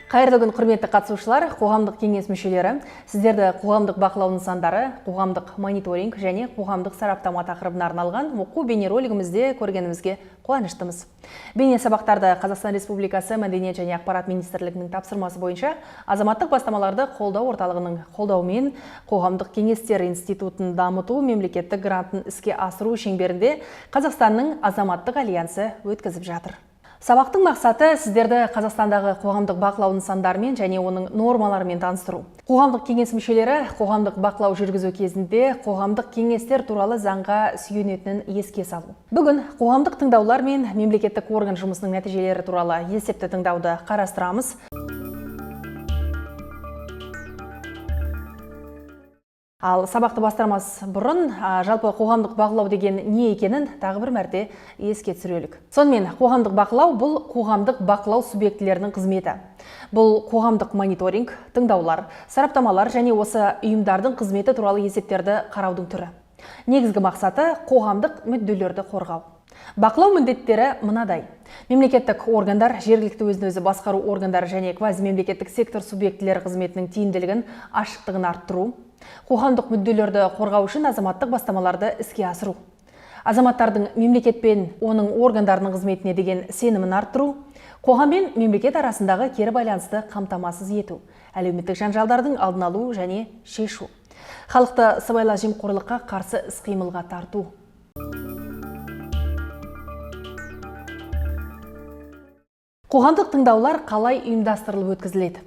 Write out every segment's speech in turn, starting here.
Қайырлы күн, құрметті қатысушылар, қоғамдық кеңес мүшелері, сіздерді қоғамдық бақылау нысандары, қоғамдық мониторинг және қоғамдық сараптама тақырыбына арналған оқу бейнеролигімізде көргенімізге қуаныштымыз. Бейне сабақтарды Қазақстан Республикасы Мәдениет және ақпарат министрлігінің тапсырмасы бойынша азаматтық бастамаларды қолдау орталығының қолдауымен қоғамдық кеңестер институтын дамыту мемлекеттік грантын іске асыру шеңберінде Қазақстанның азаматтық альянсы өткізіп жатыр. Сабақтың мақсаты сіздерді Қазақстандағы қоғамдық бақылау нысандарымен және оның нормаларымен таныстыру. Қоғамдық кеңес мүшелері қоғамдық бақылау жүргізу кезінде қоғамдық кеңестер туралы заңға сүйенетінін еске салу. Бүгін қоғамдық тыңдаулар мен мемлекеттік орган жұмысының нәтижелері туралы есепті тыңдауды қарастырамыз. Ал сабақты бастырмас бұрын жалпы қоғамдық бақылау деген не екенін тағы бір мәрте еске түсірелік. Сонымен қоғамдық бақылау бұл қоғамдық бақылау субъектілерінің қызметі. Бұл қоғамдық мониторинг, тыңдаулар, сараптамалар және осы ұйымдардың қызметі туралы есептерді қараудың түрі. Негізгі мақсаты қоғамдық мүдделерді қорғау. Бақылау міндеттері мынадай: мемлекеттік органдар, жергілікті өзін-өзі басқару органдары және квазимемлекеттік сектор субъектілері қызметінің тиімділігін, ашықтығын арттыру, қоғамдық мүдделерді қорғау үшін азаматтық бастамаларды іске асыру, азаматтардың мемлекет пен оның органдарының қызметіне деген сенімін арттыру, қоғам мен мемлекет арасындағы кері байланысты қамтамасыз ету, әлеуметтік жанжалдардың алдын алу және шешу, халықты сыбайлас жемқорлыққа қарсы іс-қимылға тарту. Қоғамдық тыңдаулар қалай ұйымдастырылып өткізіледі?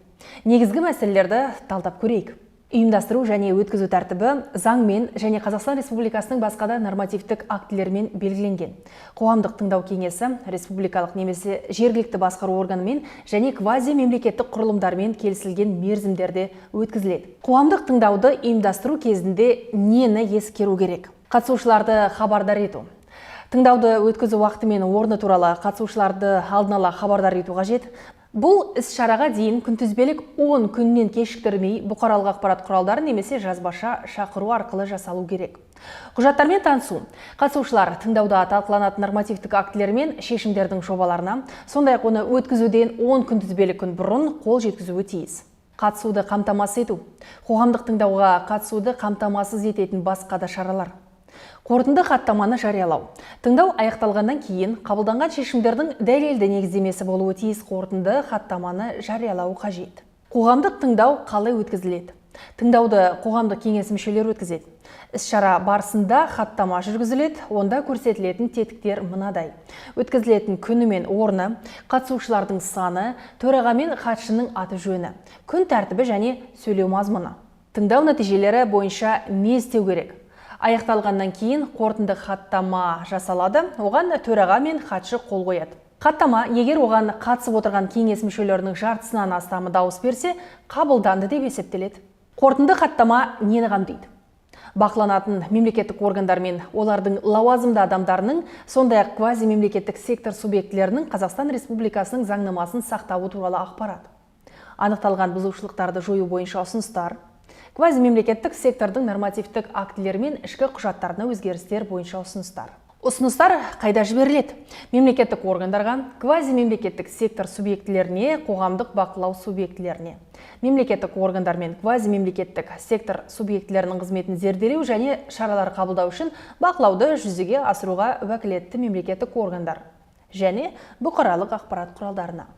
Негізгі мәселелерді талдап көрейік. Ұйымдастыру және өткізу тәртібі заңмен және Қазақстан Республикасының басқа да нормативтік актілермен белгіленген. Қоғамдық тыңдау кеңесі республикалық немесе жергілікті басқару органымен және квази-мемлекеттік құрылымдармен келісілген мерзімдерде өткізіледі. Қоғамдық тыңдауды ұйымдастыру кезінде нені ескеру керек? Қатысушыларды хабардар ету. Тыңдауды өткізу уақыты мен орны туралы қатысушыларды алдын ала хабардар ету қажет. Бұл іс-шараға дейін күнтізбелік 10 күннен кешіктірмей бұқаралық ақпарат құралдары немесе жазбаша шақыру арқылы жасалу керек. Құжаттармен танысу. Қатысушылар тыңдауда талқыланатын нормативтік актілер мен шешімдердің жобаларына, сондай-ақ оны өткізуден 10 күнтізбелік күн бұрын қол жеткізуі тиіс. Қатысуды қамтамасыз ету. Қоғамдық тыңдауға қатысуды қамтамасыз ететін басқа да шаралар. Қорытынды хаттаманы жариялау. Тыңдау аяқталғаннан кейін қабылданған шешімдердің дәлелді негіздемесі болуы тиіс қорытынды хаттаманы жариялау қажет. Қоғамдық тыңдау қалай өткізіледі? Тыңдауды қоғамдық кеңес мүшелері өткізеді. Іс-шара барысында хаттама жүргізіледі, онда көрсетілетін тетіктер мынадай: өткізілетін күні мен орны, қатысушылардың саны, төраға мен хатшының аты-жөні, күн тәртібі және сөйлеу мазмұны. Тыңдау нәтижелері бойынша не істеу керек? Аяқталғаннан кейін қорытынды хаттама жасалады, оған төраға мен хатшы қол қояды. Хаттама, егер оған қатысып отырған кеңес мүшелерінің жартысынан астамы дауыс берсе, қабылданды деп есептеледі. Қорытынды хаттама нені қамтиды? Бақыланатын мемлекеттік органдар мен олардың лауазымды адамдарының, сондай-ақ квазимемлекеттік сектор субъектілерінің Қазақстан Республикасының заңнамасын сақтауы туралы ақпарат. Анықталған бұзушылықтарды жою бойынша ұсыныстар. Квазимемлекеттік сектордың нормативтік актілері мен ішкі құжаттарына өзгерістер бойынша ұсыныстар. Ұсыныстар қайда жіберіледі? Мемлекеттік органдарға, квазимемлекеттік сектор субъектілеріне, қоғамдық бақылау субъектілеріне. Мемлекеттік органдар мен квазимемлекеттік сектор субъектілерінің қызметін зерделеу және шаралар қабылдау үшін бақылауды жүзеге асыруға уәкілетті мемлекеттік органдар және бұқаралық ақпарат құралдарына.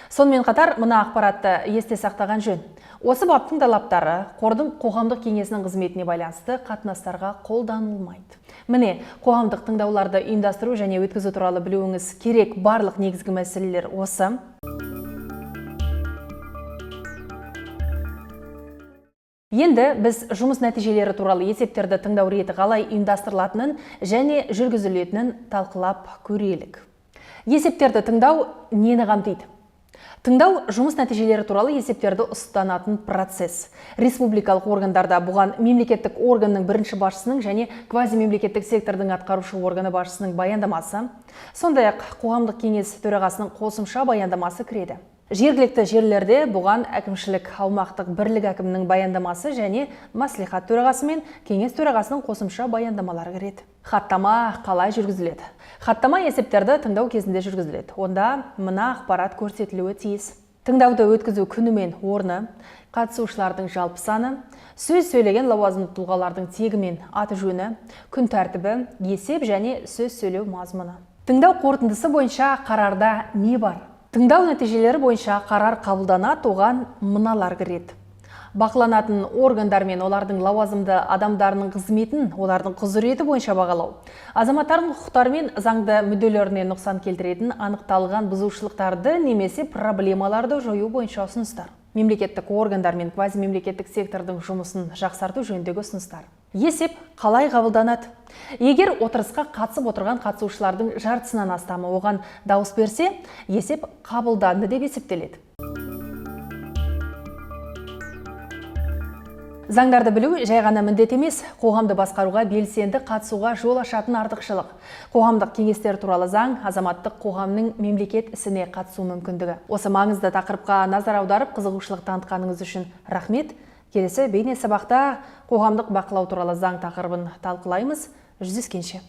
Сонымен қатар, мына ақпаратты есте сақтаған жөн. Осы баптың талаптары қордың қоғамдық кеңесінің қызметіне байланысты қатынастарға қолданылмайды. Міне, қоғамдық тыңдауларды ұйымдастыру және өткізу туралы білуіңіз керек барлық негізгі мәселелер осы. Енді біз жұмыс нәтижелері туралы есептерді тыңдау реті қалай ұйымдастырылатынын және жүргізілетінін талқылап көрелік. Есептерді тыңдау нені қамтиды? Тыңдау жұмыс нәтижелері туралы есептерді ұстанатын процесс. Республикалық органдарда бұған мемлекеттік органның бірінші басшысының және квазимемлекеттік сектордың атқарушы органы басшысының баяндамасы, сондай-ақ қоғамдық кеңес төрағасының қосымша баяндамасы кіреді. Жергілікті жерлерде бұған әкімшілік аумақтық бірлік әкімінің баяндамасы және мәслихат төрағасы мен кеңес төрағасының қосымша баяндамалары кіреді. Хаттама қалай жүргізіледі? Хаттама есептерді тыңдау кезінде жүргізіледі. Онда мына ақпарат көрсетілуі тиіс. Тыңдауды өткізу күні мен орны, қатысушылардың жалпы саны, сөз сөйлеген лауазымды тұлғалардың тегі мен аты жөні, күн тәртібі, есеп және сөз сөйлеу мазмұны. Тыңдау қорытындысы бойынша қарарда не бар? Тыңдау нәтижелері бойынша қарар қабылданады, оған мыналар кіреді. Бақыланатын органдар мен олардың лауазымды адамдарының қызметін, олардың құзыреті бойынша бағалау. Азаматтардың құқықтары мен заңды мүдделеріне нұқсан келтіретін анықталған бұзушылықтарды немесе проблемаларды жою бойынша ұсыныстар. Мемлекеттік органдар мен квазимемлекеттік сектордың жұмысын жақсарту жөніндегі ұсыныстар. Есеп қалай қабылданады? Егер отырысқа қатысып отырған қатысушылардың жартысынан астамы оған дауыс берсе, есеп қабылданды деп есептеледі. Заңдарды білу жай ғана міндет емес, қоғамды басқаруға белсенді қатысуға жол ашатын артықшылық. Қоғамдық кеңестер туралы заң азаматтық қоғамның мемлекет ісіне қатысу мүмкіндігі. Осы маңызды тақырыпқа назар аударып, қызығушылық танытқаныңыз үшін рахмет. Келесі бейне сабақта қоғамдық бақылау туралы заң тақырыбын талқылаймыз. Жүздескенше.